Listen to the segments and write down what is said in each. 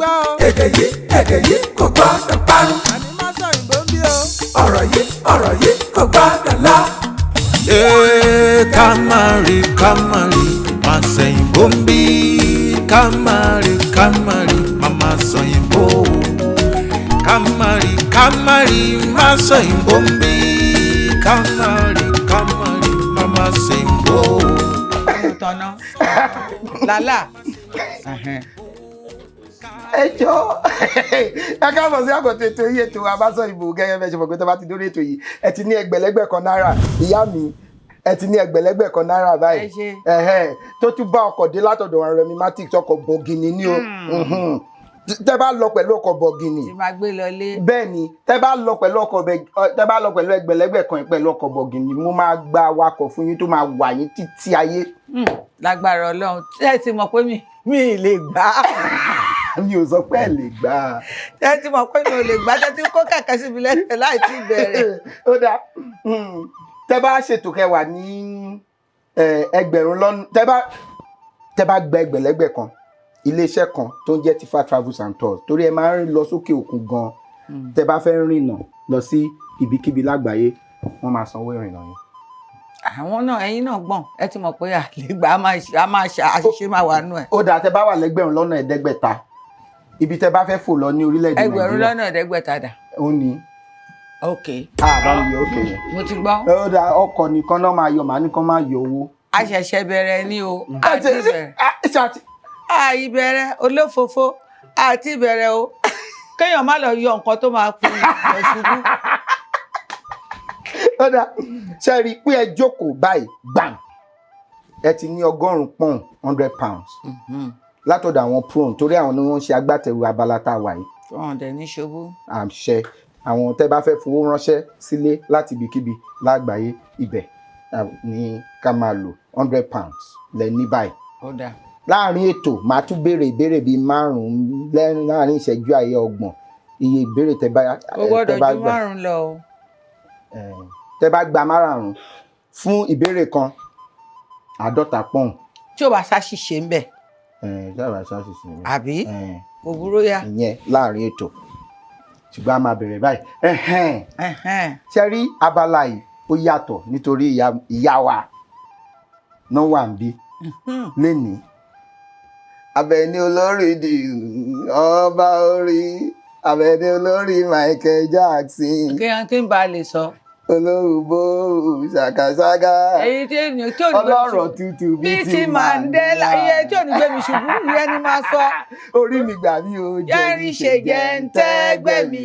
gbọ́ o. èdè yìí kò gbọ́dọ̀ parun. àní Masoyinbo ń bí o. ọ̀rọ̀ yìí kò gbọ́dọ̀ lọ. Kamari Masoyinbo ń bí. Kamari Mama Soyinbo. Kamari Masoyinbo ń bí. Kamari Mama Soyinbo. Tọ́nà lálá. ẹ jọ̀ọ́ ẹ káàbọ̀ sí àkọ́tún ètò yìí ètò Masoyinbo gẹ́gẹ́ bẹ́ẹ̀ ṣe mọ̀ pé tó bá ti dórí ètò yìí ẹ ti ní ẹgbẹ̀lẹ́gbẹ̀ kan náírà ìyá mi ẹ ti ní ẹgbẹ̀lẹ́gbẹ̀ kan náírà báyìí tó tún bá ọkọ̀ dé látọ̀dọ̀ àwọn remimatic ọkọ̀ bọ̀gìnì ní o tẹ́ bá lọ pẹ̀lú ọkọ̀ bọ̀gìnì tí máa gbé lọlé bẹ́ẹ̀ ni tẹ́ bá lọ pẹ̀lú ẹgbẹ̀lẹ́gbẹ̀ kan pẹ̀lú ọkọ̀ bọ̀gìnì mo máa gba awakọ̀ fún yín tó máa wà yín títí ayé. lágbára Ọlọ́run ẹ ti mọ̀ pé mi lè gbà á. mi ò sọ pé ẹ lè gbà á. ẹ ti mọ̀ pé mi ò lè gbà á tẹ́tí kó kẹ̀kẹ́ síbi lẹ́sẹ̀ láì tí ì bẹ̀rẹ̀. ó dáa tẹ́ bá ṣètò kẹwàá ní ẹgbẹ̀rún lọ́nà tẹ́ bá gba ẹgbẹ̀lẹ́gbẹ̀ kan iléeṣẹ́ kan tó ń jẹ́ Tifa Travels and Tours torí ẹ máa ń lọ sókè òkun gan tẹ́ bá fẹ́ rìnnà lọ sí ibikíbi lágbàáyé wọ́n máa sanwó ìrìnnà yẹn. àwọn náà ẹ̀yin náà gbọ̀n ẹ ti mọ̀ pé àlégbà a máa ṣe àṣìṣe máa wà nù ẹ̀. ó dáa tẹ́ bá wà lẹ́gbẹ̀rún lọ́nà ẹ̀ẹ́dẹ́gbẹ̀ta ibi tẹ́ bá fẹ́ fò lọ ní orílẹ̀-èdè Nàìjíríà ẹgbẹ̀rún lọ́nà ẹ̀ẹ́dẹ́gbẹ̀ta dà. ó ní. ok. báwo ni ok yẹn. mo ti gbọ́. ó dáa ọkọ̀ nìkan náà máa yọ màá ní kán máa yọ owó. a ṣẹ̀ṣẹ̀ bẹ̀rẹ̀ ni o àti bẹ̀rẹ̀. àìbẹ̀rẹ̀ olófòfó àti ìbẹ̀rẹ̀ o kéèyàn má lọ yọ nǹkan tó máa kú ẹ̀ṣubú. ó dáa ṣe rí i pé ẹ jókòó báyìí gbàm ẹ ti ní £100 £100 látọ̀dọ̀ àwọn pron torí àwọn ni wọ́n ń ṣe agbátẹrù abala tá a wà yìí. wọn dẹ̀ ní ṣubú. àṣẹ àwọn tẹ́ bá fẹ́ fowó ránṣẹ́ sílé láti ibikíbi lágbàáyé ibẹ̀ ni ká máa lò £100 lẹ ní báyìí. ó dáa. láàrin ètò màá tún béèrè ìbéèrè bíi 5 láàrin ìṣẹ́jú àyè 30 iye ìbéèrè tẹ́ bá gbà. ó gbọ́dọ̀ ju 5 lọ o. tẹ́ bá gba 5 fún ìbéèrè kan £50. tí o bá ṣàṣìṣe ń bẹ̀. tí o bá ṣàṣìṣe ń bẹ̀. àbí òwúrò yá. ìyẹn láàrin ètò ṣùgbọ́n a máa bẹ̀rẹ̀ báyìí. ṣe rí abala yìí ó yàtọ̀ nítorí ìyá wa náà wà ń bí lénìí. Abẹ́ni olórí di ọba orí Abẹ́ni olórí Michael Jackson. kí n bá lè sọ. olórúbó ṣàkàṣàkà ọlọ́rọ̀ tútù bíi ti Mandela. iye tí ò ní gbé mi ṣubú ìyẹn ni máa sọ. orí mi gbà mí o jẹ́rìí ṣe jẹ́ ń tẹ́gbẹ́ mi.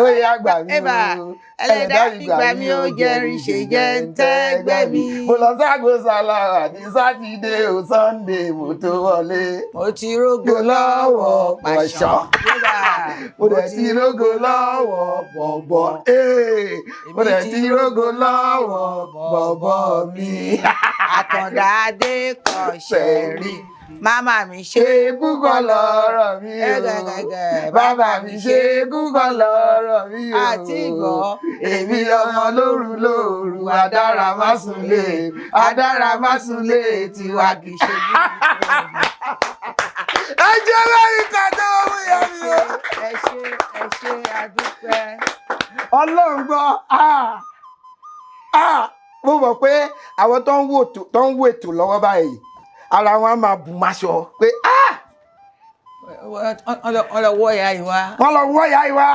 ó yá gbà mí o ẹlẹ́dàá mi gbà mí o jẹ́rìí ṣe jẹ́ ń tẹ́gbẹ́ mi. mo lọ ságo Salawa ní sátidé o Sunday mo tó wọlé. mo ti rógo lọ́wọ́ pàṣọ. mo dẹ̀ ti rógo lọ́wọ́ bọ̀bọ̀. mo dẹ̀ ti rógo lọ́wọ́ bọ̀bọ̀ mi. Àkàndá adé kan ṣẹ̀rí. Màmá mi ṣe gúgọ́ lọ́rọ̀ mi o. Bàbá mi ṣe gúgọ́ lọ́rọ̀ mi o. àti ìgbọ́. Èmi ọmọ lóru adára má súnlé tiwa kì í ṣe bí. ẹ jẹ́ lórí kàtó owó yẹn mi o. ẹ ṣe àdúpẹ́. Ọlọ́run gbọ́ mo mọ̀ pé àwọn tó ń wò ètò lọ́wọ́ báyìí ara wọn á máa bù máṣọ pé wọ́n lọ wọ́ ìyá ìwá.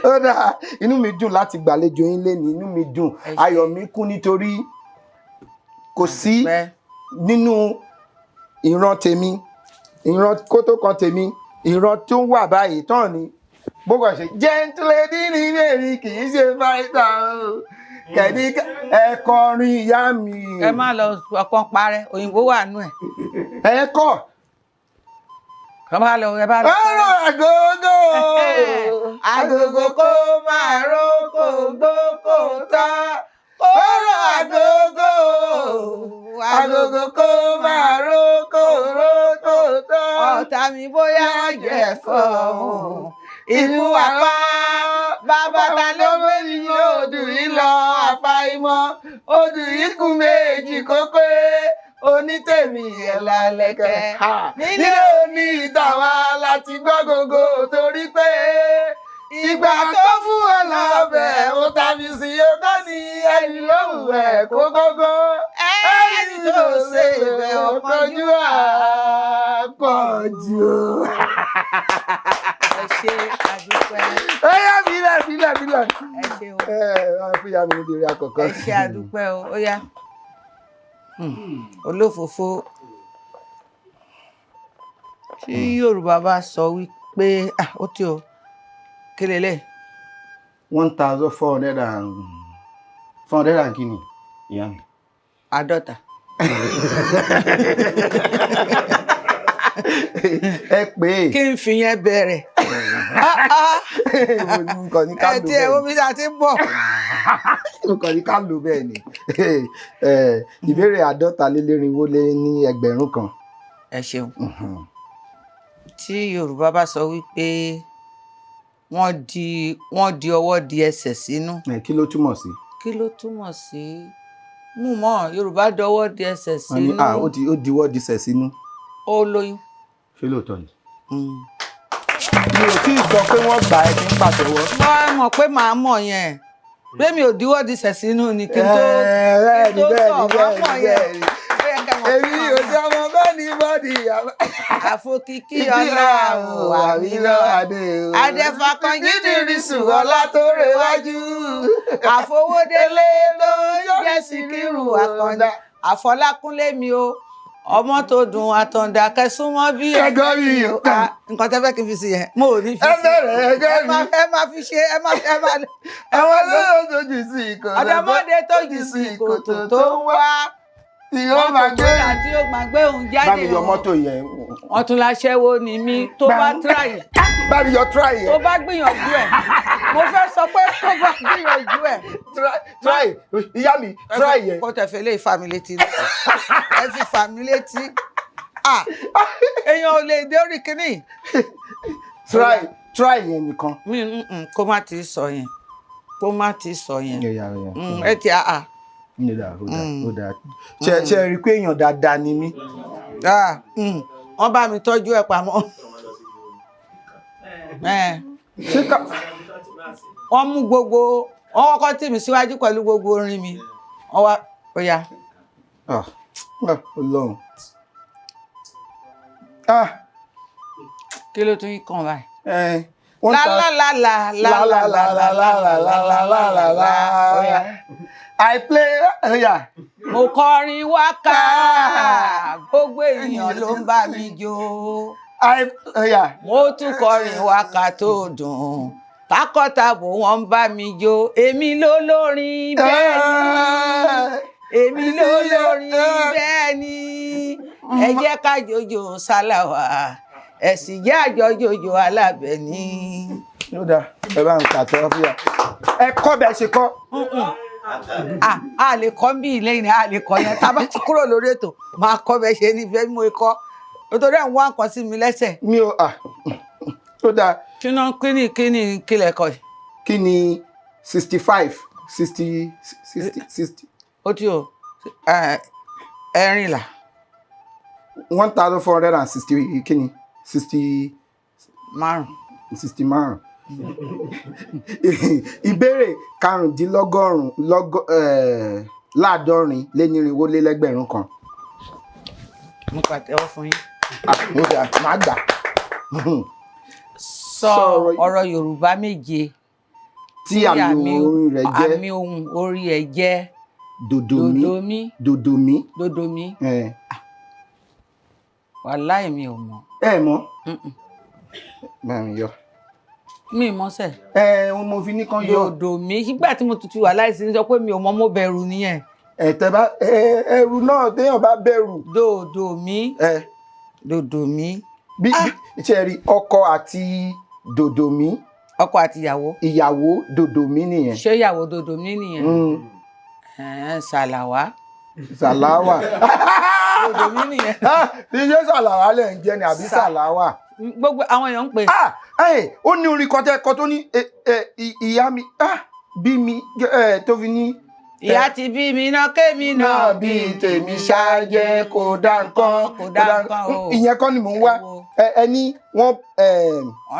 ó dáa inú mi dùn láti gbàlejò yín lénìí inú mi dùn ayọ̀ mi kún nítorí kò sí nínú ìran tèmi ìran kótó kan tèmi ìran tó wà báyìí tán ni bókọ̀ ṣe gentlelady ní mẹ́rin kì í ṣe fáìtà o kẹ̀dí ẹ̀kọrin ìyá mi. ẹ má lọ ọkàn parẹ́ òyìnbó wà nù ẹ̀. ẹ̀kọ́. ẹ bá lọ. ọ̀rọ̀ agogo kó máa ró kó gbó kó tán. ọ̀rọ̀ agogo kó máa ró kó tán. ọ̀tá mi bóyá jẹ́ fọ́ ìlú àpá bàbá ta ló méjì lòdù yìí lọ àfàìmọ̀ odù yìí kù méjì kó pé onítèmi ẹ̀là lẹ̀kẹ̀ nílé òní ìtàwọn láti gbọ́ gbogbo torí pé ìgbà tó fún ọ lọ́bẹ̀ ó tàbí sí ọkọ ní ẹni lóhùn ẹ̀ kó gógó ẹni tó ṣe ìbẹ̀ ọ̀pọ̀jù àpọ̀jù. ẹ ṣe àdúpẹ́. ó yá bílẹ̀. ẹ ṣe o. wọ́n fi yá mi níbi àkọ́kọ́. ẹ ṣe àdúpẹ́ o. ó yá. olófòfó tí Yorùbá bá sọ wípé ó tí o kélélẹ. 1,400 kini ìyá mi. 50. ẹ pé kí n fi yẹn bẹ̀rẹ̀. ẹ tí ẹ wo bí a ti ń bọ̀. nǹkan ní ká lò bẹ́ẹ̀ ni. ìbéèrè 450 kan. ẹ ṣeun. tí Yorùbá bá sọ wípé wọ́n di ọwọ́ di ẹsẹ̀ sínú. kí ló túmọ̀ sí? kí ló túmọ̀ sí? mú mọ́ Yorùbá dọwọ́ di ẹsẹ̀ sínú. ó diwọ́ di ẹsẹ̀ sínú. ó lóyún. ṣé lóòótọ́ ni? mi ò tí ì sọ pé wọ́n gbà ẹ́ kí n pàtẹ́wọ́. wọ́n mọ̀ pé màá mọ̀ yẹn pé mi ò diwọ́ di ẹsẹ̀ sínú ni kí n tó sọ màá mọ̀ yẹn. èmi ò jẹ́ ọmọ bẹ́ẹ̀ ni bọ́dì. àfokìkí ọlá àmì lọ adé o. adẹ́fàkàn gídìrísù ọlá tó rẹwájú. àfowódélé ló jẹ́ Síkírù Àkàndá. Àfọlákúnlé mi o ọmọ tó dùn Àtàndá kẹsùnmọ́ bí ẹgọ́ mi o. nǹkan tẹ́ fẹ́ kí n fi sí yẹn mo ò ní fi sí. ẹ bẹ̀rẹ̀ ẹgọ́ mi. ẹ máa fi ṣe ẹ máa. àwọn olóyún tó jù sí ìkòtò. ọ̀dọ́mọdé tó jù sí ìkòtò tó ń wá. tí ó máa gbé tí ó máa gbé òun jáde. bá mi yọ mọ́tò yẹn. wọ́n tún láṣẹ́wó ni mí tó bá tíráyì. bá mi yọ try yẹn. tó bá gbìyànjú ẹ̀ mo fẹ́ sọ pé tó bá gbìyànjú ẹ̀. try ìyá mi try yẹn. kó tẹ̀ fẹ́ lè fa mi létí ẹ fi fa mi létí èèyàn ò lè dé orí kínní. try yẹn nìkan. kó má ti sọ yẹn kó má ti sọ yẹn ẹ ti ó dáa ṣe rí i pé èèyàn dáadáa ni mí. wọ́n bá mi tọ́jú ẹ̀ pamọ́. wọ́n mú gbogbo wọ́n kọ́kọ́ tì mí síwájú pẹ̀lú gbogbo orin mi wọ́n wá ó yá. Ọlọ́run. kí ló tún yí kàn báyìí. I play. Mo kọrin wákà gbogbo èèyàn ló ń bá mi jó. Mo tún kọrin wákà tó dùn takọtabo wọn ń bá mi jó. Èmi ló lórin bẹ́ẹ̀ ni èmi ló lórin bẹ́ẹ̀ ni ẹ jẹ́ ká jòjò Salawa ẹ sì jẹ́ àjọjòjò Alábẹ́ni. Ó dáa ẹ bá ń kàtọ́ fíà ẹ kọ́ bẹ́ẹ̀ ṣe kọ́. A lè kọ́ bí ilé ìrìn a lè kọ́ yẹn tá a bá ti kúrò lórí ètò máa kọ́ bẹ́ẹ̀ ṣe ní bẹ́ẹ̀ mo kọ́ nítorí ẹ̀ ń wá nǹkan sí mi lẹ́sẹ̀. mi ò ó dáa. kí lẹ́kọ̀ọ́ yìí. kí ni 65 60. ó tí o ẹ̀rìnlá. 1460 kí ni 60. márùn. 65. ìbéèrè 45,450 kan. mo pàtẹ́wọ́ fún yín. ó dáa máa gbà. sọ ọ̀rọ̀ Yorùbá méje tí àmì orin rẹ̀ jẹ́ àmì ohùn orí ẹ̀ jẹ́ dòdòmí. wàláì mi ò mọ̀. ẹ mọ̀. máa mi yọ. mi mọ̀ sẹ́. mo fi ní kan yọ. dòdòmí nígbà tí mo tutù wà láìsí ní sọ pé mi ò mọ̀ mo bẹ̀rù nìyẹn. ẹ̀tẹ̀ bá ẹrù náà téèyàn bá bẹ̀rù. dòdòmí. bí ṣe rí ọkọ àti dòdòmí. ọkọ àti ìyàwó. ìyàwó dòdòmí nìyẹn. ṣé ìyàwó dòdòmí nìyẹn. Salawa. dòdòmí nìyẹn. ti ṣe Salawa lẹ̀ ń jẹ ni àbí Salawa. gbogbo àwọn èèyàn ń pè. ó ní orin kan tẹ́kọ̀ tó ní ìyá mi bí mi tó fi ní ìyá ti bí mi náà kémi náà bí tèmi ṣáájẹ́ kò dá nǹkan ìyẹn kọ́ ni mò ń wá ẹni wọ́n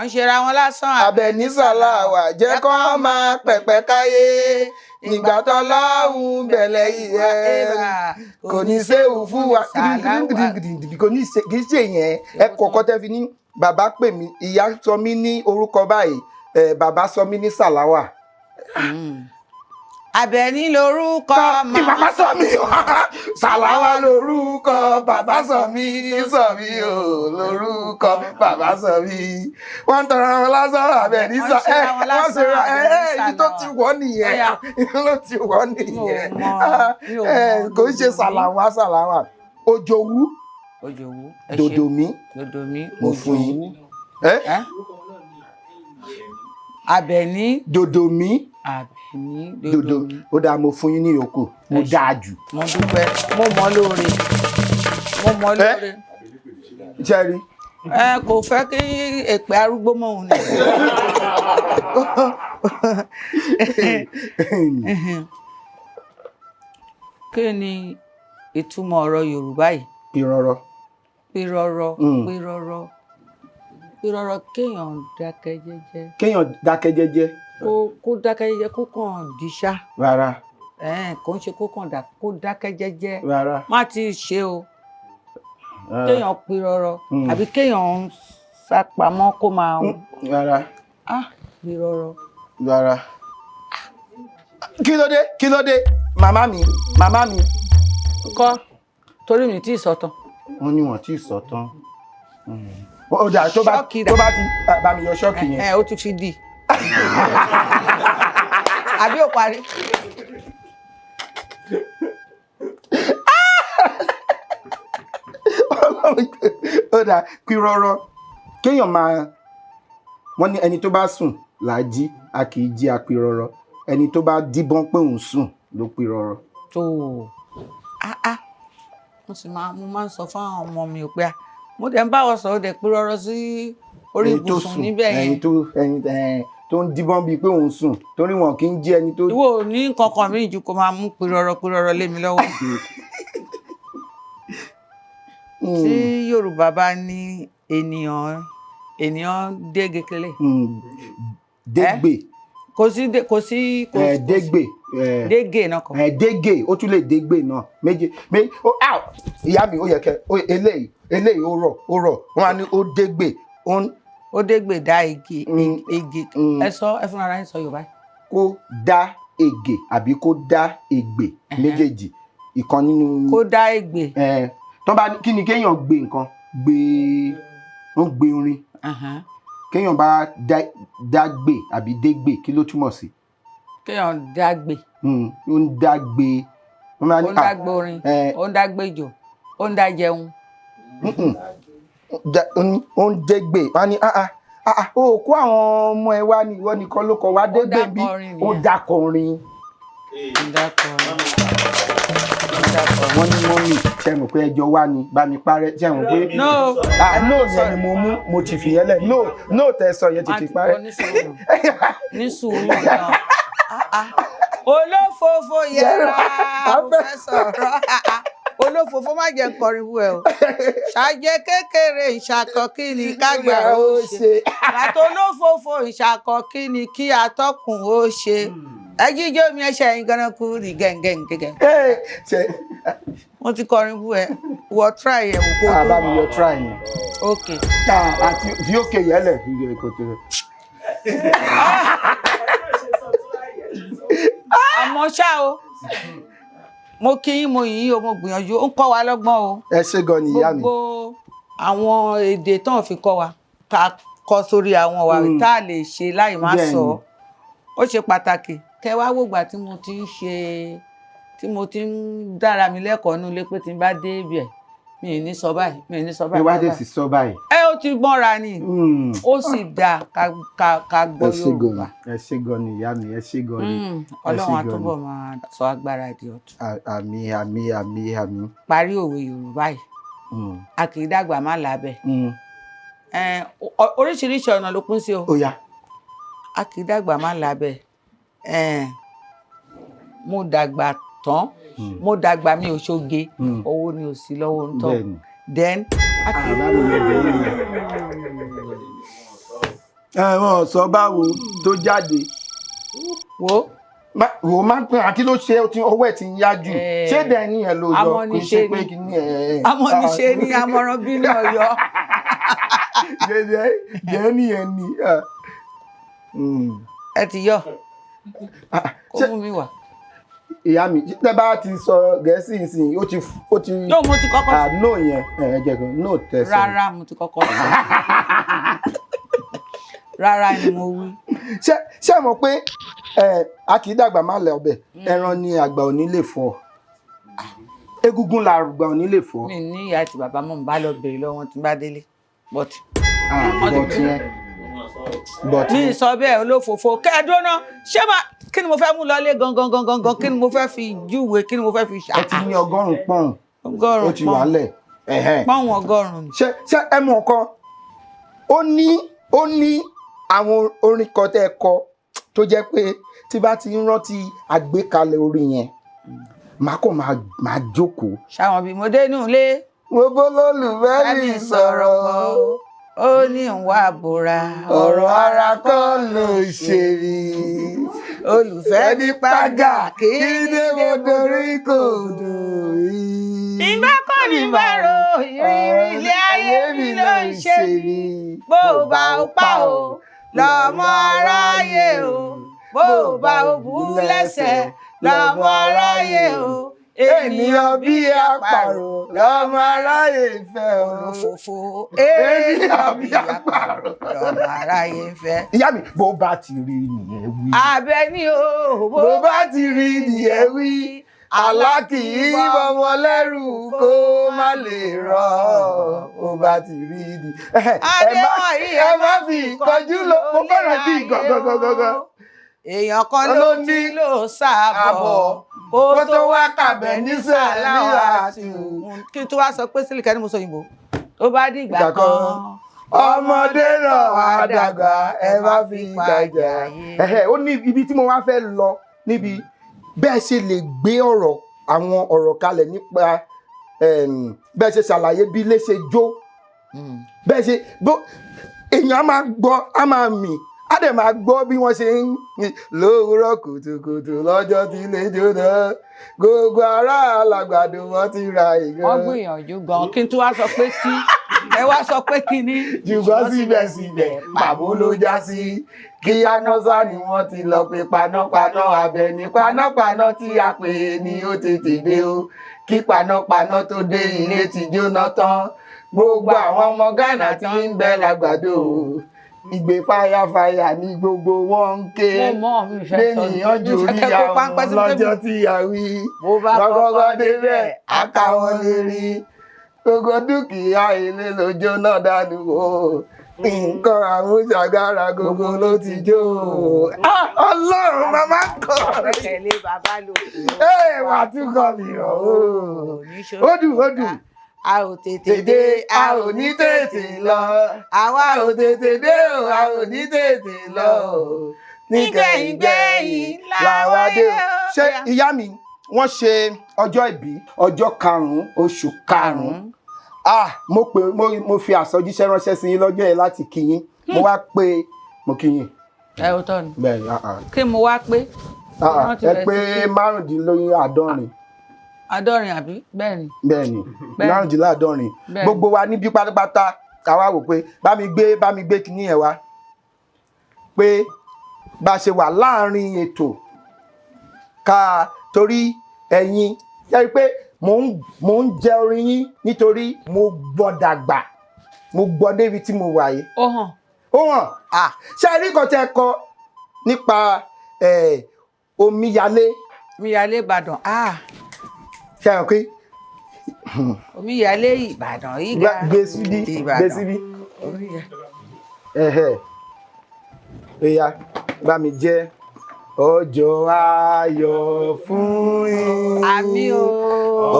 ń ṣera wọn lásán. Abeni Salawa jẹ́ kó máa pẹ̀pẹ̀ káyé nígbà tó lọ́hùn bẹ̀lẹ̀ ìyẹn kò ní séwu fún wa kò ní kì í ṣe yẹn ẹ kọ̀ọ̀kan tẹ́ fi ní bàbá pè mí ìyá sọ mí ní orúkọ báyìí bàbá sọ mí ní Salawa. Abeni lorúkọ mọ́. Bàbá sọ mí o. Salawa lorúkọ bàbá sọ mí o lorúkọ bàbá sọ mí. Wọ́n ń tọrọ wọn lásán Abeni Salawa. Wọ́n ṣe ibi tó ti wọ́ nìyẹn. Ibi tó ti wọ́ nìyẹn. Kò ń ṣe Salawa. Òjòwú. Dòdòmí. Mo fún yín. Abeni. Dòdòmí. Abeni dodo ó dáa mo fún yín ní yòókù mo dáa jù. mo dúpẹ́ mo mọ̀ lóore. Jerry. Kò fẹ́ kí èpè arúgbó mọ́ òun ni. Kí ni ìtumọ̀ ọ̀rọ̀ Yorùbá yìí? Pírọ́rọ́. Pírọ́rọ́ kéèyàn dákẹ́ jẹ́jẹ́. Kéèyàn dákẹ́ jẹ́jẹ́. Kó dákẹ́ jẹ́jẹ́ kó kàn díṣá. Rárá. Kò ń ṣe kó kàn kó dákẹ́ jẹ́jẹ́. Rárá. Má ti ṣe o. Kéèyàn pírọ́rọ́ àbí kéèyàn sápamọ́ kó máa. Rárá. Pírọ́rọ́. Rárá. Kí ló dé màmá mi. Kọ́ torí mi tí ì sọ̀tàn. Wọ́n ní wọ́n tí ì sọ̀tàn. Ó dà tó bá ti bá mi yọ ṣọ́ọ̀kì yẹn. Ó tún fi dì. Àbí ò parí. Ó dà pírọ́rọ́ kéèyàn máa wọ́n ní ẹni tó bá sùn làá jí a kì í jí apírọ́rọ́ ẹni tó bá díbọ́n pé òun sùn ló pírọ́rọ́. tó mo máa ń sọ fún àwọn ọmọ mi pé mo dẹ̀ ń bá wọn sọ̀rọ̀ dẹ̀ pírọ́rọ́ sí orí ibùsùn níbẹ̀ yẹn. ẹni tó ń díbọ́n bíi pé òun sùn torí wọn kì í jí ẹni tó. ìwọ ò ní kankan mi ju kó máa mú pírọ́rọ́ lé mi lọ́wọ́. tí Yorùbá bá ní ènìyàn dége kele. dégbè. kò sí dégbè. dége náà kọ. dége ó tún lè dégbè náà méje ìyá mi ó yẹ kẹ eléyìí ó rọ̀ wọn á ní ó dégbè ó dégbè dá ege ẹ fún ara yín sọ Yorùbá. kó dá ege àbí kó dá ègbè méjèèjì ìkan nínú. kó dá ègbè. tó bá kí ni kéèyàn gbé nǹkan ó gbé orin kéèyàn bá dágbè àbí dégbè kí ló túmọ̀ sí. kéèyàn dágbè. ó ń dágbé. ó ń dágbé orin ó ń dágbé ìjò ó ń dá jẹun. ó ń dégbè wá ní ó kó àwọn ọmọ ẹ wá ní ìwọ nìkan ló kọ wá dégbè bí ó dákọrin. wọ́n ní mọ́mì ṣe mọ̀ pé ẹjọ́ wá ní bá mi parẹ́ ṣe mọ̀ pé no yẹn ni mo mú mo ti fi yẹn lẹ̀ no tẹ̀sán yẹn ti fi parẹ́. ní sùúrù náà olófòfò yẹra mo fẹ́ sọ̀rọ̀ olófòfò má jẹ́ kọrin wú ẹ o ṣàjẹ kékeré ìṣàkọ kí ni kágbà ó ṣe àtọ olófòfò ìṣàkọ kí ni kí atọ́kùn ó ṣe ẹ jíjó mi ẹṣẹ yín ganan kú rí gẹngẹngẹngẹ. wọ́n ti kọrin wú ẹ wọ try ẹ wò kó tó. àbá mi yọ try yẹn. ok. àti fi òkè yẹlẹ fi yọ èkó tó rẹ. àmọ́ ṣá o mo kí yín mo yìn o mo gbìyànjú ó ń kọ́ wa lọ́gbọ́n o. ẹ ṣé gan ni ìyá mi. gbogbo àwọn èdè tán fi kọ́ wa ká kọ́ sórí àwọn wa tá a lè ṣe láì má sọ ó ṣe pàtàkì kẹ wá wògbà tí mo ti ń dára mi lẹ́kọ̀ọ́ nílé pé tí n bá dé ibẹ̀ mi ì ní sọ báyìí mi ì ní sọ báyìí. ẹ wá dé sí sọ báyìí. ó ti gbọ́nra ni ó sì dáa ká gbọ́ Yorùbá. ẹ ṣé gan ni ìyá mi ẹ ṣé gan ni. Ọlọ́run àtúbọ̀ máa sọ agbára di ọ̀tun. àmín. parí òwe Yorùbá yìí a kì í dàgbà má lábẹ́ oríṣiríṣi ọ̀nà ló pín sí o. ó yá. a kì í dàgbà má lábẹ́ mo dàgbà tán mo dàgbà mi ò ṣoge owó ni ò sí lọ́wọ́ ń tọ́ then wọn sọ báwo tó jáde wo máa ń pín àkí ló ṣe owó ẹ̀ ti ń yá jù ṣé dẹ̀ni ẹ̀ ló yọ kò ṣe pé kí ni ẹ̀ amọ̀niṣe ni amọ̀ràn bí ní Ọ̀yọ́ dẹ̀ni ẹ̀ ni ẹ ti yọ kó mú mi wá. Ìyá mi tẹ́ bá ti sọ Gẹ̀ẹ́sì ìsìn ó ti no mo ti kọ́kọ́ sọ no yẹn ẹ jẹ́ kan no tẹ̀sán rárá mo ti kọ́kọ́ sọ rárá ni mo wí. ṣé mọ̀ pé a kì í dàgbà má lẹ ọbẹ̀ ẹran ni àgbà ò ní lè fọ́ egungun la àgbà ò ní lè fọ́. mi ní ìyá àti bàbá mọ̀ bá lọ bèrè lọ́wọ́ tí n bá délé but mi sọ bẹ́ẹ̀ olófòfò kẹ́ẹ̀dúró náà ṣé máa kí ni mo fẹ́ mú lọlé gangan kí ni mo fẹ́ fi júwe kí ni mo fẹ́ fi ṣá. ẹ ti ní 100 pọ́ùn ó ti wà lẹ̀ pọ́ùn 100. ṣé ẹ mọ̀ kan ó ní àwọn orin kan tẹ́ ẹ kọ tó jẹ́ pé tí bá ti ń rántí àgbékalẹ̀ orin yẹn màá kàn máa jókòó. ṣàwọn bí mo dénú ilé. mo bó lólùfẹ́ mi sọ̀rọ̀ ó ní ìwà àbúrà ọ̀rọ̀ ara kọ́ ló ṣe rí olùfẹ́ ní pàgà kí ní mo dorí kòdò yìí. ìgbà kan ní bàrò ìrírí ilé ayé mi ló ń ṣe mí bó bá ó pa ó lọ́mọ aráyé o bó bá ó bú lẹ́sẹ̀ lọ́mọ aráyé o ènìyàn bí àparò lọ́mọ aráyé fẹ́ o. olófòfò ènìyàn bí àparò lọ́mọ aráyé fẹ́. Ìyá mi bó bá ti rí nìyẹn wí. Àbẹ̀ní o bó bá ti rí nìyẹn wí. Àlá kì í bọ́mọ lẹ́rù kó má lè rọ̀ bó bá ti rí ni. ẹ má fi ìkọjú lọ mo fẹ́ràn bí gangan. èèyàn kan ló nílò sáàbọ̀ kó tó wá kàbẹ̀ ní sàláwà tù. kí n tó wá sọ pé sílíkà ni mo sọ òyìnbó tó bá dìgbà kan ọmọdé náà wá dàgbà ẹ má fi gbàjà. ó ní ibi tí mo wá fẹ́ lọ níbi bẹ́ẹ̀ ṣe lè gbé àwọn ọ̀rọ̀ kalẹ̀ nípa bẹ́ẹ̀ ṣe ṣàlàyé bí ilé ṣe jó bẹ́ẹ̀ ṣe èèyàn á máa gbọ́ á máa mì á dẹ̀ máa gbọ́ bí wọ́n ṣe ń lówùúrọ̀ kùtùkùtù lọ́jọ́ tí ilé jóná gbogbo ará alágbàdo wọn ti ra ìgbẹ́. wọ́n gbìyànjú gan-an kí n tún wá sọ pé tí ẹ wá sọ pé kíní. ṣùgbọ́n síbẹ̀síbẹ̀ pàbó ló já sí kí anọ́sá ni wọ́n ti lọ pé panápaná Abẹ́ní panápaná tí a pè é ni ó tètè dé o kí panápaná tó dé ilé ti jóná tán gbogbo àwọn ọmọ Ghana tí ń bẹ lágbàdo ìgbé fáyàfáyà ní gbogbo wọn ń ké lẹ́nìyàn jòrí àwọn lọ́jọ́ tí a wí lọ́gọ́gọ́ débẹ̀ àkàwọn lè rí gbogbo dúkìá ilé ló jóná dànù o nǹkan àmúṣàgára gbogbo ló ti jó Ọlọ́run màmá kọ́ tẹ̀lé bàbá lòkù wà tún kọ́ mi rọ̀ ó dùn. A ò tètè dé, a ò ní tètè lọ. Àwa ò tètè dé o, a ò ní tètè lọ. Nígbẹ̀yìngbẹ̀yìn làwa dé o. Ṣé ìyá mi wọ́n ṣe ọjọ́ ìbí ọjọ́ 5 oṣù 5. Mo fi àsọjíṣẹ́ ránṣẹ́ sí yín lọ́jọ́ yẹn láti kí yín. Mo wá pé mo kí yín. Ẹ ò tọ́ ni. Bẹ́ẹ̀ni. Kí mo wá pé? Ẹ pé 75. 50 àbí bẹ́ẹ̀ni. Bẹ́ẹ̀ni 75. Gbogbo wa níbí pátápátá ká wá wò pé bá mi gbé kíní yẹn wá pé bá ṣe wà láàrin ètò ká torí ẹ̀yin yẹ́rí pé mò ń jẹ orin yín nítorí mo gbọ́ dàgbà mo gbọ́ débi tí mo wà yìí. Ó hàn ṣe rí nǹkan tẹ́ kọ nípa omíyalé Ìbàdàn ṣe hàn pé omíyalé Ìbàdàn ìgbà gbé síbí ẹ̀yà bá mi jẹ́ ọjọ́ ayọ̀ fún yín. Àmín o.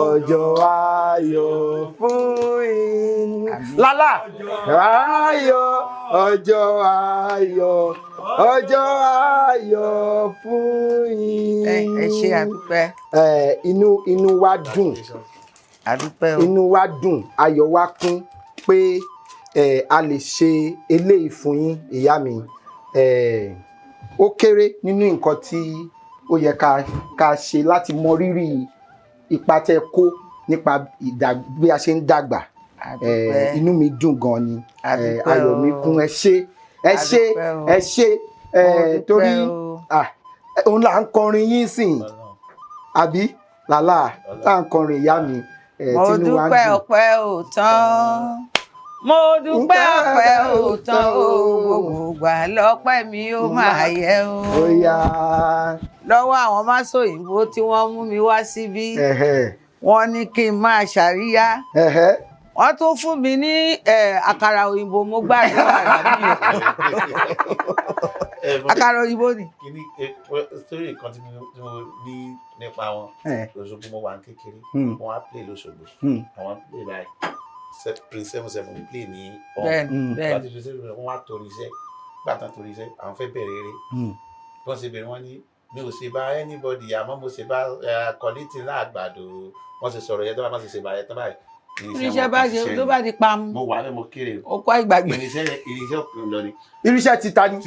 Ọjọ́ ayọ̀ fún yín. Lálá ayọ̀ ọjọ́ ayọ̀ ọjọ́ ayọ̀ fún yín. Ẹ ṣé àdúpẹ́. Inú wa dùn. Àdúpẹ́ o. Inú wa dùn, ayọ̀ wa kún pé a lè ṣe eléyìí fún yín ìyá mi. Ó kéré nínú nǹkan tí ó yẹ ká ṣe láti mọ rírì ipa tẹ́ kó nípa bí a ṣe ń dàgbà. Inú mi dùn gan ni. Ayọ̀ mi kún. Ẹ ṣé torí òun là ń kọrin yín sìn àbí làlá là ń kọrin ìyá mi. Mo dúpẹ́ ọpẹ́ ò tán. Mo dúpẹ́ ọpẹ́ ò tán o, gbogbo gbà lọ́pẹ́ mi ó máa yẹ o. Lọ́wọ́ àwọn Masoyinbo tí wọ́n mú mi wá síbí, wọ́n ní kí n máa ṣàríyá. Wọ́n tún fún mi ní àkàrà òyìnbó, mo gbàdúrà rà mí o. Àkàrà òyìnbó ni. Story kan tí mo ní nípa wọn lóṣogbo mo wà ní kékeré, wọ́n á play lóṣogbo, àwọn play báyìí Prince 77 play ní ọ̀hún, wọ́n á torí iṣẹ́, gbàtàn torí iṣẹ́, àwọn fẹ́ bẹ̀rẹ̀ eré, wọ́n ṣe bẹ̀rẹ̀ wọ́n ní mi ò ṣe bá anybody àmọ́ mo ṣe bá kọ́lítì láàgbàdo, wọ́n ṣe sọ̀rọ̀ yẹn tó bá má ṣe ṣe báyẹn tó báyìí. Irinṣẹ́ bá ṣe ló bá di pam. Mo wà ní mo kéré. Ó kọ́ ìgbàgbé. Irinṣẹ́ lọ ni. Irinṣẹ́ ti ta ni.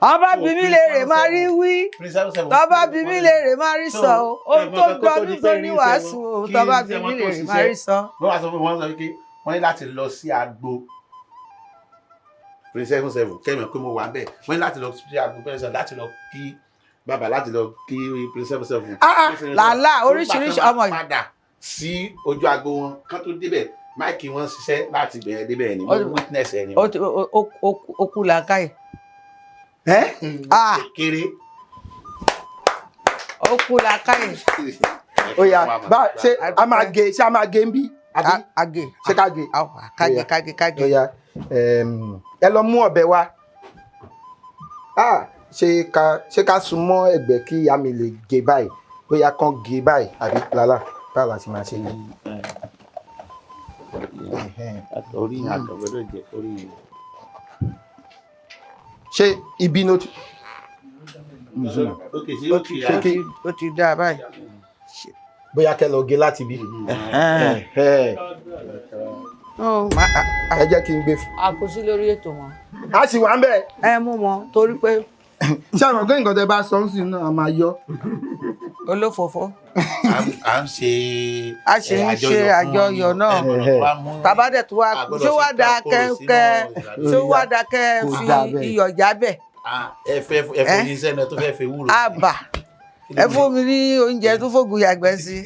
Ọba bí mi lè rè máa rí wí. Tọ́ba bí mi lè rè máa rí sọ. Ohun tó gbọ́dún tó ní wàásù o. Tọ́ba bí mi lè rè máa rí sọ. Wọ́n wá sọ fún mi, wọ́n sọ pé wọ́n ní láti lọ sí agbo. Prince 77 kẹ́mi pé mo wà bẹ́ẹ̀. Wọ́n ní láti lọ sí agbo bẹ́ẹ̀ láti lọ kí bàbá láti lọ kí Prince 77. Làlá oríṣiríṣi ọmọ yìí. Sí ojú agbo wọn kán tó débẹ̀ máìkì wọn ṣiṣẹ́ láti bẹ̀rẹ̀ débẹ̀ ni mo witness ẹ̀ ni. Ó kú làákàyè. Kéré. Ó kú làákàyè. Ó yá ṣé a máa gé ń bí? Àgè. Ṣé ká gé? Kágé. Ó yá ẹ lọ mú ọ̀bẹ wá. Ṣé ká sún mọ́ ẹ̀gbẹ́ kí ìyá mi lè gé báyìí? Bóyá kán gé báyìí àbí lálá báwo la ti máa ṣe yìí. Orí àgbẹ̀dọ̀ jẹ́ orí. Ṣé ibi ló ti. Ó ti dá báyìí. Bóyá kẹ́ lọ gé láti bí. Ẹ jẹ́ kí n gbé. A kò sí lórí ètò wọn. A sì wà ń bẹ̀. Ẹ mú wọn torí pé. Ṣé àwọn ọ̀gá nǹkan tẹ bá sọ ń sìn náà máa yọ. Olófòfó. À ń ṣe àjọyọ̀ náà. Tàbádẹ̀ tó wá ṣé wá da kẹ́ fi iyọ̀ jábẹ̀. Ẹ fún ní sẹ́nu tó fẹ́ fi wúrò. Àbà ẹ fún mi ní oúnjẹ tó fògùn yàgbẹ́ sí.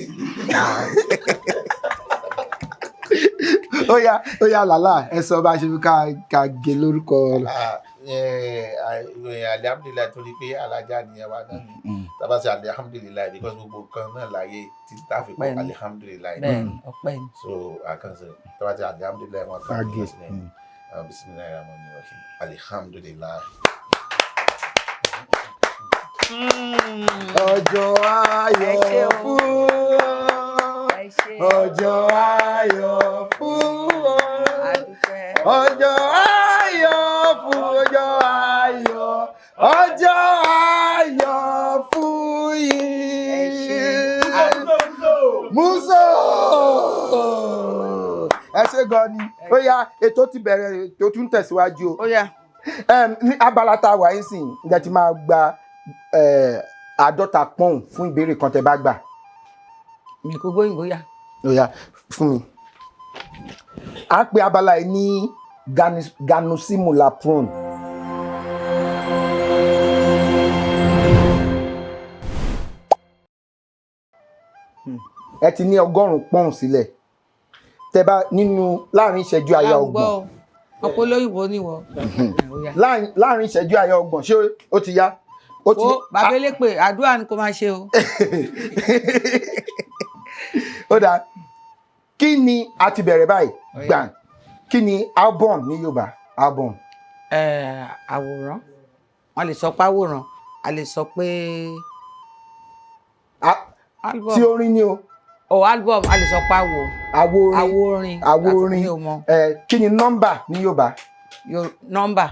Ó yá làlá ẹ sọ bá ṣe fi ká gé lórúkọ. Alhamdulilayi torí pé alájà nìyẹn wa náà ni tábà sí alhamdulilayi because gbogbo nǹkan náà láyé títí tá a fi kọ́ alhamdulilayi ọpẹ́ ni. So àkànṣe tábà sí alhamdulilayi wọn kàn ní ìsìlẹ̀ bisimilayi rahmani rahim alhamdulilayi. Ọjọ́ ayọ̀ fún ọjọ́ ayọ̀ fún ọjọ́ ayọ̀ fún ọjọ́ ayọ̀ fún yín. Muso ẹ ṣé gan ni. Ó yá ètò ti bẹ̀rẹ̀, ètò tún tẹ̀síwájú o. Ó yá. Ní abala tá a wà yín sìn ǹjẹ́ ti máa gba 50 pọ́ùn fún ìbéèrè kan tẹ́ bá gbà. Mi kò gbóyìnbó yá. Ó yá fún mi. À ń pe abala yìí ní Ganusimula prawn. Ẹ ti ní 100 pọ́ùn sílẹ̀. Tẹ́ bá nínú láàrin ìṣẹ́jú àyà 30. Ọ̀pọ̀ olóyìnbó ni wọ́n. Láàrin ìṣẹ́jú àyà 30 ṣé ó ti yá? Bàbá elépè àdúrà ni kò máa ṣe o. Ó dáa. Kí ni a ti bẹ̀rẹ̀ báyìí? Gbà. Kí ni album ní Yorùbá? Album. Àwòrán. Wọ́n lè sọ pé àwòrán. A lè sọ pé. Tí orin ni o. Album a lè sọ pé àwo orin. Kí ni nọ́mbà ní Yorùbá? Nọ́mbà.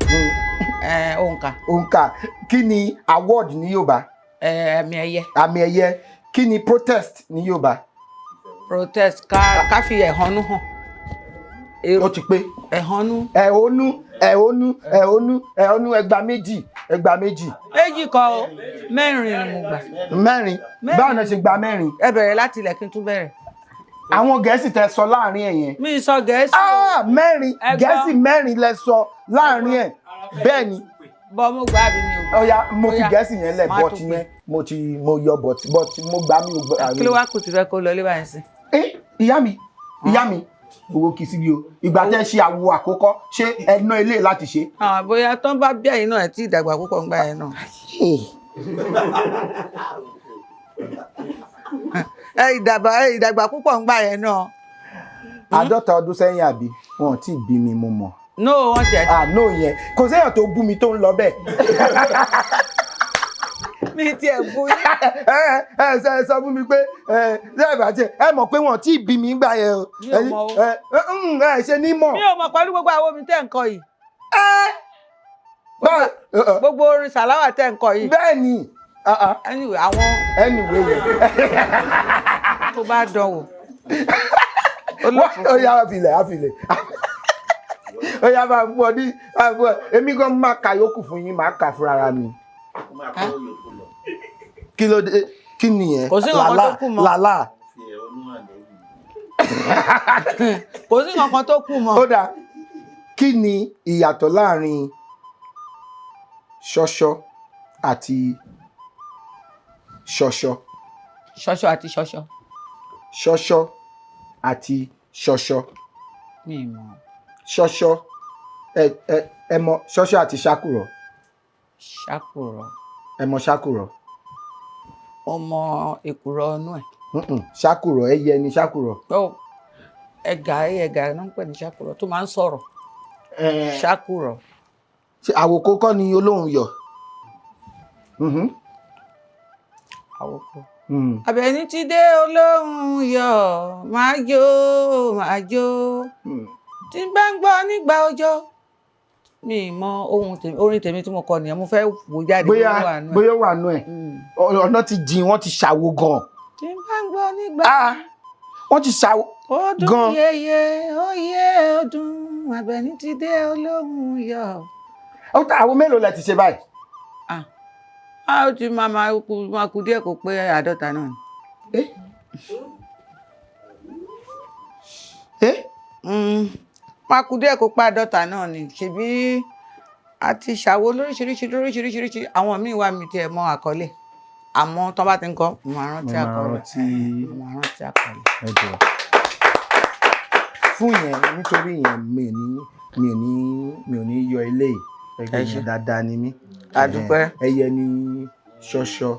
Òǹkà. Kí ni award ní Yorùbá? Àmì ẹ̀yẹ. Àmì ẹ̀yẹ. Kí ni protest ní Yorùbá? Protest ká fi ẹ̀hónú hàn. Ó ti pé. Ẹ̀hónú. Ẹgbàá méjì. Méjì kọ́ o, mẹ́rin ni mo gbà. Mẹ́rin? Báwo ni ẹ ṣe gba mẹ́rin? Ẹ bẹ̀rẹ̀ láti ilẹ̀ kí n tún bẹ̀rẹ̀. Àwọn Gẹ̀ẹ́sì tẹ sọ láàrin ẹ̀ yẹn. Mi sọ Gẹ̀ẹ́sì. Mẹ́rin. Gẹ̀ẹ́sì mẹ́rin lẹ sọ láàrin ẹ̀. Bẹ́ẹ̀ ni. Bọ́ mo gbà bí mi ò gbà. Ọya mo fi Gẹ̀ẹ́sì yẹn lẹ̀ bọ́ọ̀tì yẹn mo yọ bọ́ọ̀tì mo gbà mí. Kí ló wá kù tí fẹ́ kó lọ lé báyìí sí? Ìyá mi owó kì í síbi o. Ìgbà tẹ́ ṣe àwo àkọ́kọ́ ṣé ẹ ná ilé láti ṣe? Bóyá tán bá bí ẹ̀yin náà ẹ̀ tí ìdàgbà púpọ̀ ń gbà yẹn náà. Ìdàgbà púpọ̀ ń gbà yẹn náà. 50 ọdún sẹ́yìn àbí wọn ò tí ì bí mi mo mọ̀. No wọ́n ti ẹ̀. No yẹn kò séèyàn tó bú mi tó ń lọ bẹ́ẹ̀. Mi ti ẹ̀ bú yín. Ẹ sọ fún mi pé ẹ mọ̀ pé wọn ò tí ì bí mi gbà yẹn o. Mi ò mọ̀ o. Ẹ ṣe ní mọ̀. Mi ò mọ̀ pẹ̀lú gbogbo àwọn omi tẹ́ ń kọ yìí. Gbogbo orin Salawa tẹ́ ń kọ yìí. Bẹ́ẹ̀ ni. Anyway àwọn. Anyway yẹn. Tó bá dán wò. Ó yá àfilẹ̀. Ó yá máa fún ọ ní èmi gan máa kà yókù fún yín máa kà fún ara mi. Kí ló dé? Kí nìyẹn? Kò sí nǹkan tó kù mọ́. Làlá. Kò sí nǹkan tó kù mọ́. Ó dáa. Kí ni ìyàtọ̀ láàrin ṣọṣọ àti ṣọṣọ? Ṣọṣọ àti ṣọṣọ. Ṣọṣọ àti ṣọṣọ. Mi mọ̀. Ṣọṣọ ẹ mọ̀ ṣọṣọ àti ṣàkùrọ̀. Ṣàkùrọ̀. Ẹ mọ̀ ṣàkùrọ̀. Ọmọ èkùrọ̀ ọnú ẹ̀. Ṣàkùrọ̀ ẹyẹ ni ṣàkùrọ̀. Ẹ̀gà náà ń pè ní ṣàkùrọ̀ tó máa ń sọ̀rọ̀. Ṣàkùrọ̀. Àwòkọ́ kọ́ ni olóhùn yọ̀. Àwòkọ́. Àbẹ̀ní ti dé olóhùn yọ̀ máa jó. Tí n bá ń gbọ́ nígbà ọjọ́. Mi mọ orin tèmi tí mo kọ nìyẹn mo fẹ́ wò jáde. Bóyá wà nù ẹ̀. Ọ̀nà ti jìn wọ́n ti ṣàwo gan. Tí n bá ń gbọ́ nígbà. Wọ́n ti ṣàwo gan. Ọdún yeye oyè ọdún Àbẹ̀ní ti dé olóhùn yọ̀. Àwọn mélòó lẹ ti ṣe báyìí? Ó ti máa kú díẹ̀ kó pé 50 náà ni. Máa kú díẹ̀ kó pé 50 náà ni. Ṣebí a ti ṣàwo lóríṣiríṣi àwọn míì wà mí tí ẹ mọ àkọlé. Àmọ́ tó bá ti ń kọ́, mo máa rántí àkọlé. Fún yẹn nítorí yẹn mi ò ní yọ eléyìí. Ẹgbẹ́ yẹn dáadáa ni mí. Adúpẹ́. Ẹyẹ ni ṣọṣọ.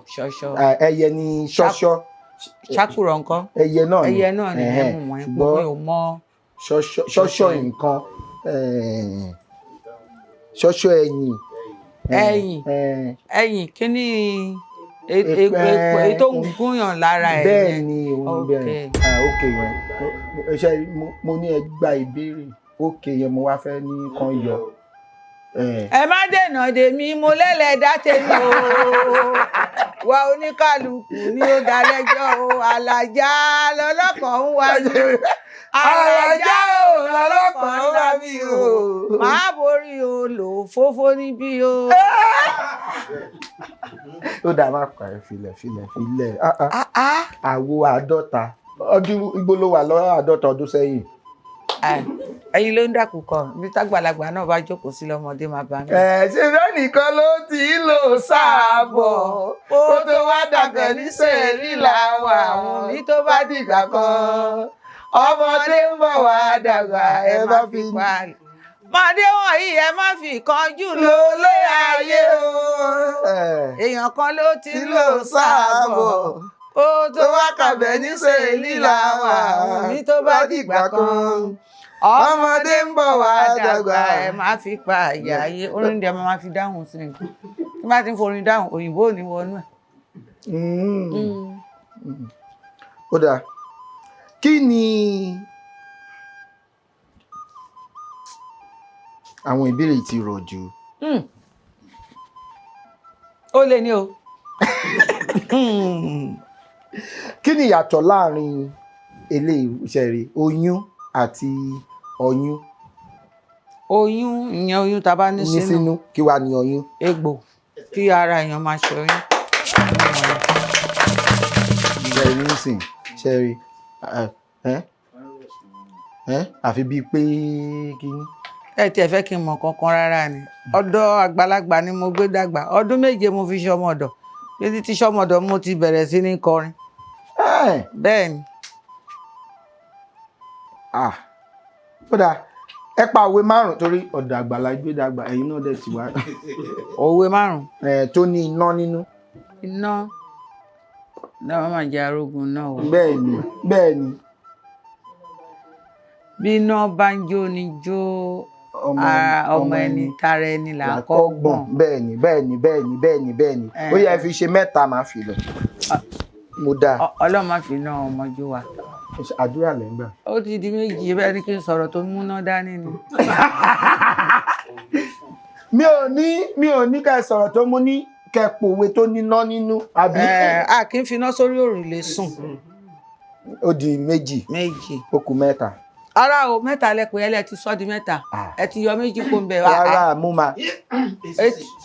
Ẹyẹ ni ṣọṣọ. Ṣàkùrọ̀ nǹkan. Ẹyẹ náà ni. Ẹyẹ náà ni ẹ̀mú wọn. Ṣùgbọ́n ò mọ. Ṣọṣọ nǹkan. Ṣọṣọ ẹyìn. Ẹyìn kí ni ètò ń gúnyàn lára ẹ̀. Bẹ́ẹ̀ ni òun bẹ̀rẹ̀. Ókè yẹn mo ní ẹ gba ìbéèrè. Ókè yẹn mo wá fẹ́ ní kan yọ. Ẹ má dènà dè mí mo lẹ́lẹ̀dá tèmi o wa oníkàlùkù ni ó dá lẹ́jọ́ o Àlàjá lọ́lọ́kàn ń wá mi Àlàjá o lọ́lọ́kàn ń wá mi o máa borí o lò fófó níbí o. Ó dá má pa ẹ filẹ̀. Àwo 50 ọdún igbó ló wà lọ́wọ́ 50 ọdún sẹ́yìn. Ẹ̀yin ló ń dàkú kan bí tágbàlagbà náà bá jókòó sí lọ́mọdé máa bá mi. Ṣé bẹ́ẹ̀ nìkan ló ti lò sáàbọ̀ ó tó wá dàgbà ní sẹ́ẹ̀rí làwọn àwọn mi tó bá dìgbà kan ọmọdé ń bọ̀ wá dàgbà ẹ bá fi parí. Mọ̀dé wọ̀nyí ẹ má fi kánjú ló lé ayé o. Èèyàn kan ló ti lò sáàbọ̀ ó tó wá kàbẹ̀ ní sẹ́ẹ̀rí làwọn àwọn mi tó bá dìgbà kan ọmọdé ń bọ̀ wá dàgbà ẹ máa fi pa àyà ayé. Orin dẹ̀ máa fi dáhùn sí nǹkan tí bá ti ń forin dáhùn òyìnbó ò ní wọnú ẹ̀. Ó dáa. Kí ni àwọn ìbéèrè ti rọ̀ jù Ó lè ní o. Kí ni ìyàtọ̀ láàrin eléyìí ìṣẹ̀rí oyún àti ọyún? Oyún ìyẹn oyún tá a bá ní sínú. Kí wá ní ọyún? Egbò kí ara èèyàn máa ṣe oyún. Ṣẹ̀rí nísìn ṣẹ̀rí àfi bíi pé kíní. Ẹ tiẹ̀ fẹ́ kí n mọ̀ kankan rárá ni. Ọ̀dọ̀ àgbàlagbà ni mo gbé dàgbà. Ọdún 7 mo fi ṣọmọdọ̀. Títí tí ṣọmọdọ̀ mo ti bẹ̀rẹ̀ sí ní kọrin. Bẹ́ẹ̀ ni. Ó dáa, ẹ pa òwe 5 torí ọ̀dọ̀ àgbàlá gbé dàgbà ẹ̀yin náà dẹ̀ ti wá. Òwe 5. Tó ní iná nínú. Iná náà máa jẹ arógun náà o. Bẹ́ẹ̀ ni. Bí iná bá ń jó ni jó ọmọ ẹni tara ẹni là kọ́ gbọ̀n. Bẹ́ẹ̀ ni. Ó yẹ fi ṣe 3 máa fi lọ. Mo dáa. Ọlọ́run má fi iná ọmọ jó wa. Àdúrà lẹ́ ń gbà. Ó ti di 2 bẹ́ẹ̀ ni kí n sọ̀rọ̀ tó múná dání ni. Mi ò ní ká sọ̀rọ̀ tó mú ní kẹpòwe tó níná nínú àbí. A kì í fi iná sórí òrùlé sùn. Ó di 2. Ó kù 3. Ara o 3 lẹ́pẹ́ ẹlẹ́ ti sọ́ di 3. Ẹ ti yọ 2 kó ń bẹ̀ wá. Rárá mú ma.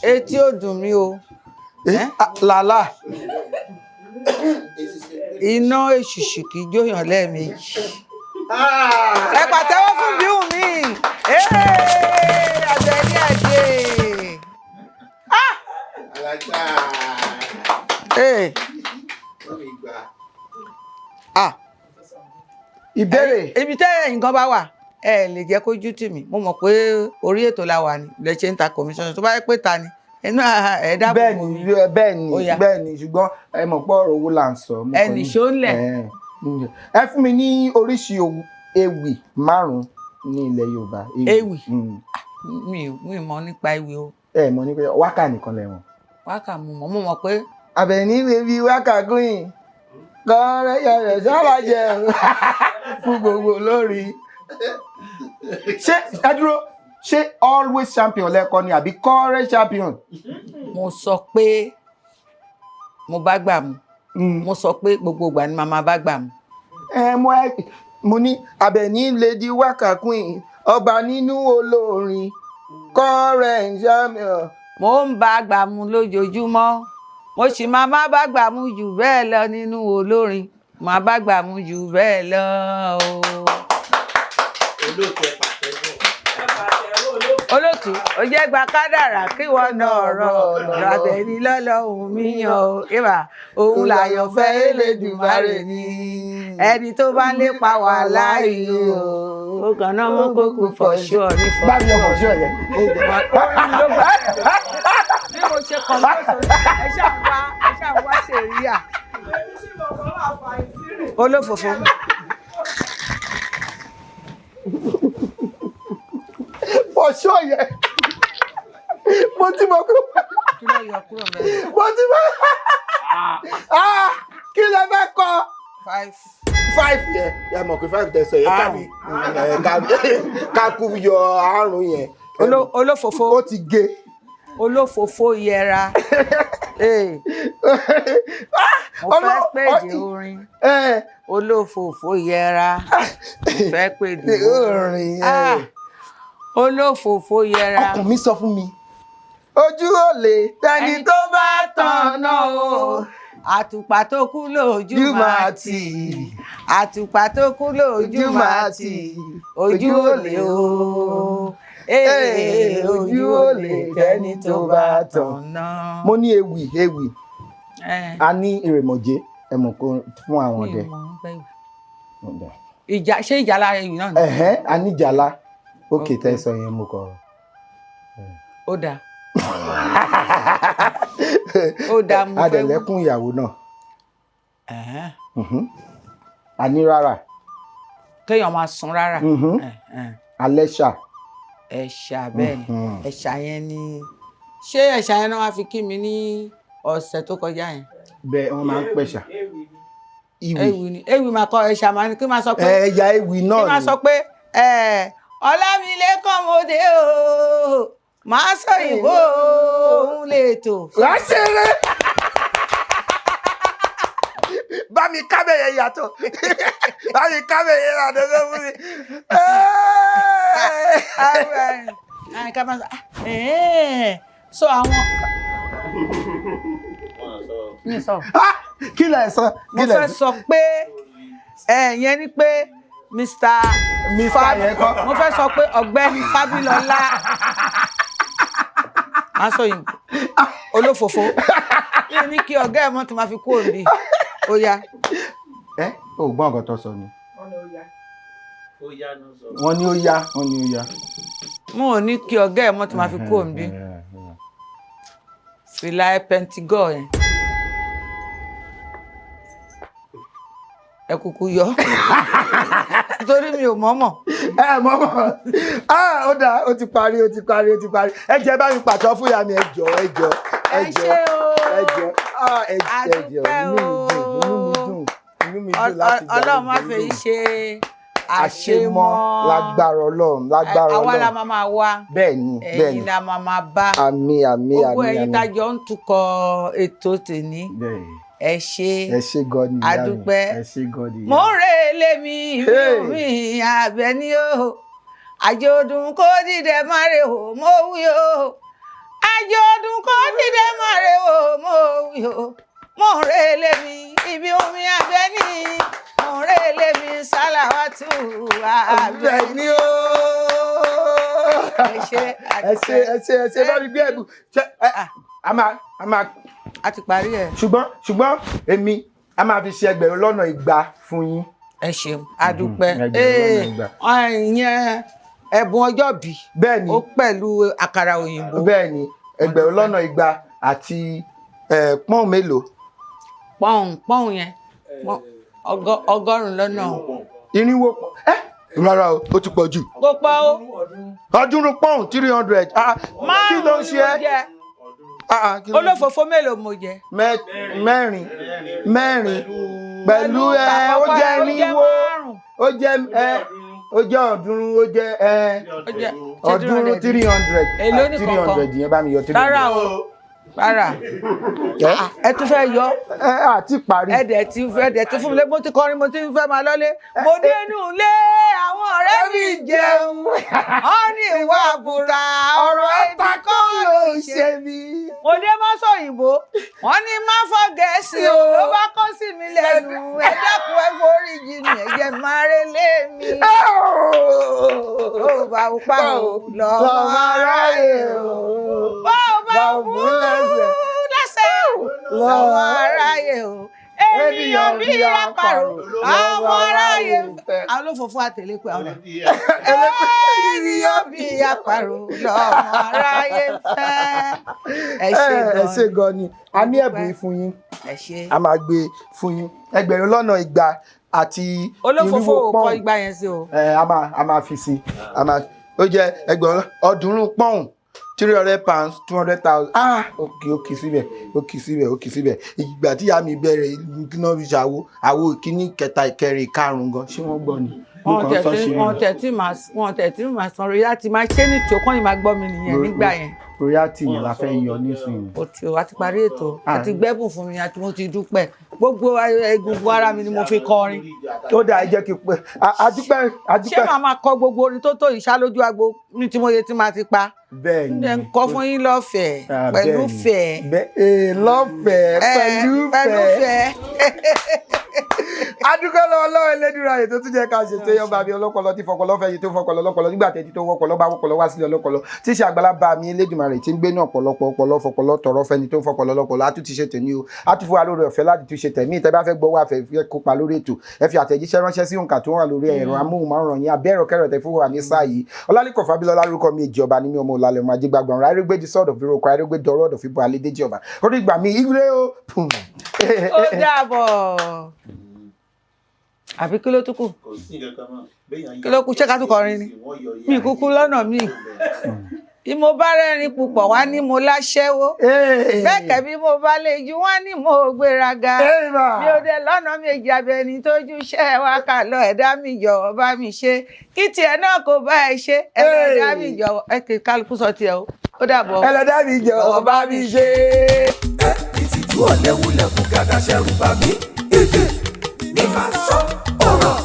Etí ò dùn mí o. Làlá. Iná èṣùṣù kì í jóyàn lẹ́ẹ̀mejì. Ẹ pàtẹ́wọ́ fún bíhù mi. Àbẹ̀ní àjẹ́. Ìbéèrè. Ibi tẹ́ nǹkan bá wà ẹ lè jẹ́ kójú tì mí. Mo mọ̀ pé orí ètò la wà ní lè ṣe ń ta commission tó bá yẹ pé ta ni inú ẹ̀dá bò mí. Bẹ́ẹ̀ ni ṣùgbọ́n ẹ mọ̀ pé ọ̀rọ̀ owó là ń sọ. Ẹnì ṣó ń lẹ̀. Ẹ fún mi ní oríṣi ewì 5 ní ilẹ̀ Yorùbá. Ewì mi mọ̀ nípa ewì o. Ẹ mọ̀ nípa wákà nìkan lẹ̀ wọ̀n. Wákà mo mọ̀ pé. Àbẹ̀ní bèbí wákà queen kọ́rẹ́ yẹrẹ sábà jẹun fún gbogbo lórí. Ṣé ẹ dúró ṣé always champion lẹ́kọ́ ni àbí kọ́rẹ́ champion? Mo sọ pé mo bá gbà mú. Mo sọ pé gbogbo ìgbà ni màmá bá gbà mú. Mo ní Àbẹ̀ní lady wákà queen ọba nínú olórin kọ́rẹ́ champion. Mo ń bá gbà mú lójoojúmọ́. Mo sì máa má bá gbà mú jù bẹ́ẹ̀ lọ nínú olórin. Máa bá gbà mú jù bẹ́ẹ̀ lọ o. Olóòtú ó jẹ́ gba kádàrá kí wọ́n náà rọ̀ Àbẹ̀ní lọ́lọ́hun mi yàn ó. Ìbà òun làyàn fẹ́ Elédùmarè ni. Ẹni tó bá ń lépa wà láàyè o. Ó kàn náà mọ́ kókó fọ̀ṣọ́ ní fọ̀ṣọ́. Bá mi yọ fọ̀ṣọ́ yẹn. Bí mo ṣe kàn lọ́sọ̀ ẹ ṣàwá ṣèríà. Olófòfò. Fọ̀ṣọ́ yẹn. Mo ti mọ̀ kúrò. Kí ló yọ kúrò mẹ́rin? Mo ti mọ̀. Kí lẹ fẹ́ kọ? 5 yẹn. Ẹ mọ̀ pé 5 tẹ̀sán yẹn ká kú yọ àrùn yẹn. Olófòfò. Ó ti gé. Olófòfò yẹra. Mo fẹ́ pèdè orin. Olófòfò yẹra. Mo fẹ́ pèdè orin. Olófòfò yẹra. Ọkàn mi sọ fún mi. Ojú ò lè tẹni tó bá tọ̀nà o. Àtùpà tó kú lójú máa tì. Àtùpà tó kú lójú máa tì. Ojú ò lè o. Ojú ò lè tẹni tó bá tọ̀nà. Mo ní ewì. A ní ìrèmọ̀jé ẹ̀mọ̀ fún àwọn ọdẹ. Ṣé ìjàlá ewì náà ni? A ní ìjàlá. Ókè tẹ́sán yẹn mo kọ. Ó dáa. Ó dáa mo fẹ́ wú. Adẹ̀lẹ́kùn ìyàwó náà. A ní rárá. Kéèyàn máa sun rárá. Alẹ́ṣà. Ẹ̀ṣà bẹ́ẹ̀ ni. Ẹ̀ṣà yẹn ni. Ṣé ẹ̀ṣà yẹn náà wá fi kí mi ní ọ̀sẹ̀ tó kọjá yẹn? Bẹ́ẹ̀ wọ́n máa ń pẹ̀ṣà. Ewì ni. Ewì máa kọ ẹ̀ṣà máa ní kí máa sọ pé. Ẹ̀yà ewì náà ni. Kí máa sọ pé Ọlámilékan mo dé o. Masoyinbo òun lè tò. wàá ṣeré bá mi kábẹ̀yẹ yàtọ̀ bá mi kábẹ̀yẹ yàtọ̀ tó fún mi. So àwọn. kí lẹ sọ. mo fẹ́ sọ pé yẹn ni pé Mr. yẹn kọ́. mo fẹ́ sọ pé ọ̀gbẹ́ni Fábílọ́lá Masoyinbo olófòfó yìí ní kí ọ̀gá ẹ̀ mọ́ ti máa fi kú òǹbí ó yá. ò gbọ́n ọ̀gọ́ tó sọ ni. wọ́n ní ó yá. mo ò ní kí ọ̀gá ẹ̀ mọ́ ti máa fi kú òǹbí fìlà pẹntigọ́ yẹn ẹ kúkú yọ torí mi ò mọ̀ọ́mọ̀. ó dáa ó ti parí. ẹ jẹ́ bá mi pàtó fún ìyá mi ẹ jọ̀ọ́. inú mi dùn láti gbà. Ọlọ́run má fẹ́ yìí ṣe àṣemọ́. lágbára Ọlọ́run. àwa la máa wá. bẹ́ẹ̀ni. ẹ̀yin la máa bá. àmín. gbogbo ẹ̀yin tájọ ń tukọ̀ ètò tèmi. ẹ ṣé gan ni adúpẹ́. ẹ ṣé gan ni. mo ń re ilé mi mi Àbẹ̀ní o àjọ̀dún kó dìde máre o mo wí o àjọ̀dún kó dìde máre o mo wí o mo ń re ilé mi ibi omi Àbẹ̀ní mo ń re ilé mi Salawatu Abeni o. ẹ ṣé bá mi gbé ẹ̀bùn a ti parí ẹ̀. ṣùgbọ́n èmi a máa fi ṣe 1,200 fún yín. ẹ ṣeun adúpẹ́ ìyẹn ẹ̀bùn ọjọ́bí. bẹ́ẹ̀ni ó pẹ̀lú àkàrà òyìnbó. bẹ́ẹ̀ni 1,200 àti pọ́ùn mélòó. pọ́ùn yẹn 100 lọ́nà. irinwó rárá o ó ti pọ̀ jù. kó pọ̀ o. ọ̀ọ́dúnrún pọ́ùn 300. kí ló ń ṣe ẹ́. olófòfó mélòó mo jẹ. mẹ́rin pẹ̀lú ó jẹ́ irinwó ó jẹ́ ọ̀ọ́dúnrún ó jẹ́ ọ̀ọ́dúnrún 300. èló ní kọ̀ọ̀kan 300 yẹn bá mi yọ 300. rárá o rárá ẹ tún fẹ́ yọ. àti parí. ẹ̀dẹ̀ tí fún mi lé mo ti kọrin mo ti ń fẹ́ máa lọ́lé. mo dénú lé àwọn ọ̀rẹ́ mi jẹun wọ́n ní ìwà àbúrà ọ̀rọ̀ ẹ̀dí kan ló ṣe mí. mo dé Masoyinbo wọ́n ní má fọ́ Gẹ̀ẹ́sì o ló bá kọ́ sí mi lẹ́nu ẹ dákun ẹ forí jì mí ẹ jẹ́ máa relé mi. ó bá wù pa o lọ́ọ́ aráyé o bá wù lẹ́sẹ̀ lọ́wọ́ aráyé o ènìyàn bí àparò àwọn aráyé fẹ́. àwọn olófòfó àtẹlẹ pé àwọn ènìyàn bí àparò lọ́wọ́ aráyé fẹ́. ẹ ṣé gan ni a ní ẹ̀bùn yìí fún yín a máa gbé fún yín 1,200 àti olófòfó kọ igba yẹn sí o. a máa fi sí ó jẹ́ 1,200 pọ́ùn 300 pounds 200,000. ó kì síbẹ̀ ìgbà tí ìyá mi bẹ̀rẹ̀ kíná fi ṣàwo àwo ìkíní kẹta ìkẹrin ìkarùn gan ṣé wọ́n gbọ́ ni. wọn tẹ̀ tí màá san royalty máa ṣé ní tí ó kàn yín máa gbọ́ mi nìyẹn nígbà yẹn. royalty yẹn la fẹ́ yọ nísìnyí. o ti o àti parí ètò àti gbẹ́bùn fún mi àti mo ti dúpẹ́ gbogbo egungun ara mi ni mo fi kọrin. ó dáa ẹ jẹ́ kí n pẹ́ adúpẹ́. ṣé màá máa kọ gbogbo orin tó tó ìṣá lójú agbo ní tí mo yẹ tí màá ti pa. bẹ́ẹ̀ni ẹ ń kọ fún yín lọ́fẹ̀ẹ́ pẹ̀lú fẹ́. lọ́fẹ̀ẹ́ pẹ̀lú fẹ́. adúgbò lọ́wọ́ Elédùmarè rẹ̀ tó tún jẹ́ ká ṣètò ẹyọ bàbí ọlọ́pọlọ tí fọpọlọ fẹ́ yìí tó fọpọlọ lọ́pọlọ nígbà tẹ́tí tó wọ́pọlọ bá wọ́pọlọ wá sílẹ̀ ọlọ́pọlọ tí ṣe àgbàlagbà mi Elédùmarè tí ń gbé náà ọ̀pọ̀lọpọ̀ ọpọlọ fọpọlọ tọrọ fẹ́ni tó fọpọlọ lọ́pọlọ á tún ti ṣe tèmi o á tún fún wa lórí ọ̀fẹ́ láti tún ṣe tẹ̀mí ìtẹ́ bá fẹ́ gbọ́ wá fẹ́ kópa lórí ètò ẹ fi àtẹ̀jíṣẹ́ ránṣẹ́ sí òǹkà tó wà lórí ẹ̀rọ amóhùnmáwòrán yín abẹ́rọ̀ kẹrọ̀ tẹ fún wa ní sáà yìí Ọlálékan Fábílọ́lá lórúkọ mi èjì ọba ní mi ọmọ Ọlálẹ̀ ọmọ Ajégbàgbọ̀n ọ̀rọ̀ arégbèjì sọ́ọ̀dọ̀ fi roko arégbèjì ọ̀rọ̀ ọ̀dọ̀ fi bọ̀ Alédèjì ọba orí ìgbà mi ire o. ó dàbọ̀ àbí kí ló tún kù kí ló kù ṣé ká tún kọrin ni mi kúkú lọ́nà mi bí mo bá rẹ́rìn púpọ̀ wá ní mo láṣẹ́wó bẹ́ẹ̀kẹ́ bí mo bá lè ju wá ní mo gbéraga mi ò dé lọ́nà méjì Abẹni tójú ṣẹ́ wa kà lọ ẹ̀dá mi jọ̀wọ́ bá mi ṣe kí tiẹ̀ náà kò bá ẹ ṣe ẹ̀dá mi jọ̀wọ́ ẹ kì í kálukú sọ tiẹ̀ o. ó dàbọ̀. ẹlẹ́dàá mi jọ̀ọ́ bá mi ṣe. ìtìjú ọ̀lẹ́wulẹ̀kùn gàdá ṣẹ̀rù bà mí èdè ní máa sọ ọ̀rọ̀.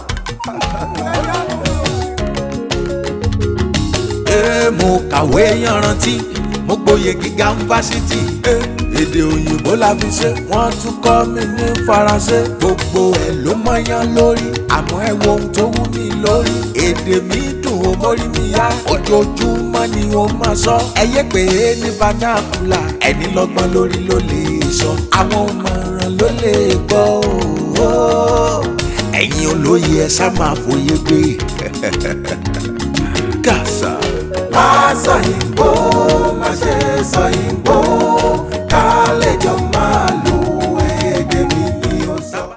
mo kàwé yanrantí mo gboyè gíga fásitì èdè òyìnbó la fi ṣe wọ́n tún kọ́ mi ní faransé gbogbo ẹ̀ ló mọyán lórí àmọ́ ẹ wo ohun tó wú mi lórí èdè mi dùn ó mórí mi yá ojoojúmọ́ ni ó máa sọ ẹyẹ pé ní vernacular ẹni lọ́gbọ́n lórí ló lè sọ àwọn ọmọràn ló lè gbọ́ ẹ̀yin olóye ẹ sá máa fòye gbé kàṣà. Masoyinbo má ṣe sọyìnbó.